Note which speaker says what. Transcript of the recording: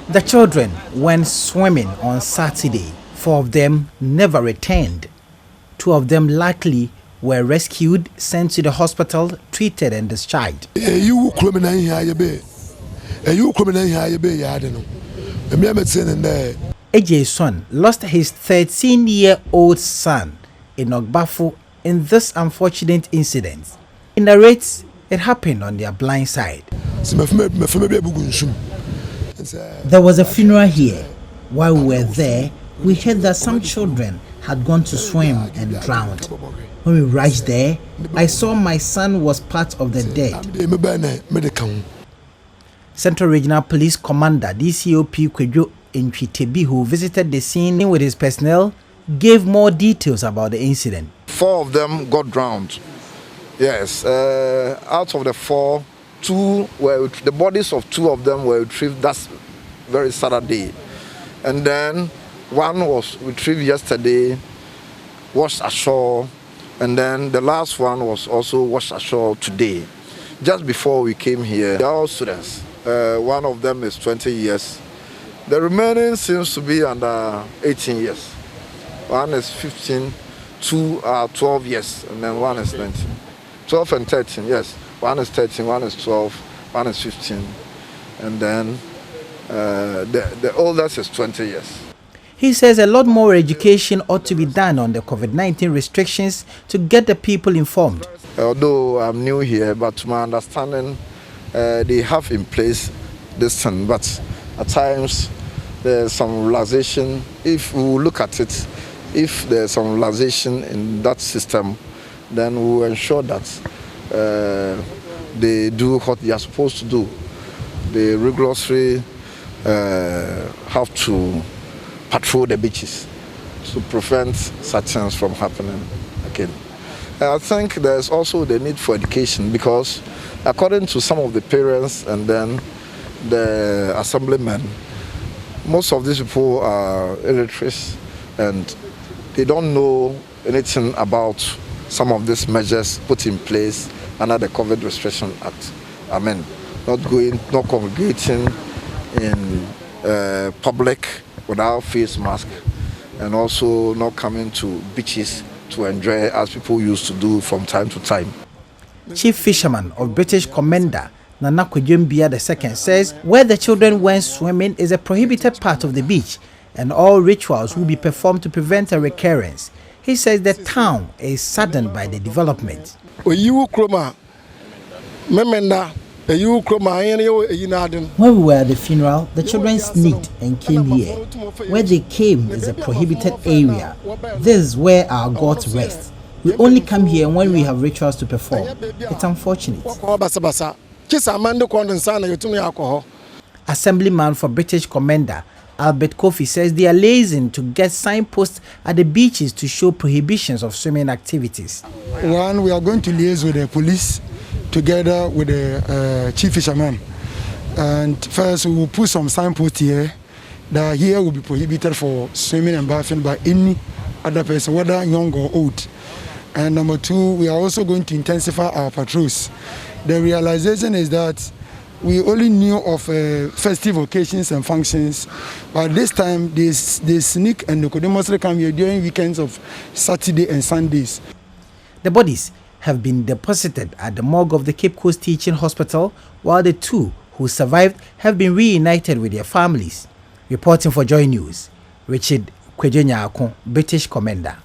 Speaker 1: The children went swimming on Saturday. 4 of them never returned. 2 of them luckily were rescued, sent to the hospital, treated and discharged. AJ's son lost his 13-year-old son in Ogbafo in this unfortunate incident. He narrates it happened on their blind side. There was a funeral here. While we were there, we heard that some children had gone to swim and drowned. When we rushed there, I saw my son was part of the dead. Central Regional Police Commander DCOP Kwejo Nchitebi, who visited the scene with his personnel, gave more details about the incident.
Speaker 2: 4 of them got drowned. Yes, out of the 4, 2 were the bodies of 2 of them were retrieved that very Saturday, and then 1 was retrieved yesterday, washed ashore, and then the last one was also washed ashore today. Just before we came here, they are all students. 1 of them is 20 years. The remaining seems to be under 18 years. 1 is 15, 2 are 12 years, and then 1 is 19. 12 and 13, yes. 1 is 13, 1 is 12, 1 is 15, and then the oldest is 20 years.
Speaker 1: He says a lot more education ought to be done on the COVID-19 restrictions to get the people informed.
Speaker 2: Although I'm new here, but to my understanding, they have in place this thing, but at times there's some relaxation. If we look at it, if there's some relaxation in that system, then we will ensure that they do what they are supposed to do. They rigorously have to patrol the beaches to prevent such things from happening again. I think there's also the need for education, because according to some of the parents and then the assemblymen, most of these people are illiterate and they don't know anything about some of these measures put in place under the COVID Restriction Act. I mean, not congregating in public without face mask, and also not coming to beaches to enjoy as people used to do from time to time.
Speaker 1: Chief Fisherman of British Komenda, Nana Kwejumbia II, says where the children went swimming is a prohibited part of the beach, and all rituals will be performed to prevent a recurrence. He says the town is saddened by the development. When we were at the funeral, the children sneaked and came here. Where they came is a prohibited area. This is where our gods rest. We only come here when we have rituals to perform. It's unfortunate. Assemblyman for British Komenda, Albert Kofi, says they are liaising to get signposts at the beaches to show prohibitions of swimming activities.
Speaker 3: 1, we are going to liaise with the police together with the chief fisherman. And first, we will put some signposts here that here will be prohibited for swimming and bathing by any other person, whether young or old. And number 2, we are also going to intensify our patrols. The realization is that we only knew of festive occasions and functions, but this time they sneak and they could mostly come here during weekends of Saturday and Sundays.
Speaker 1: The bodies have been deposited at the morgue of the Cape Coast Teaching Hospital, while the 2 who survived have been reunited with their families. Reporting for Joy News, Richard Kwejo, British Komenda.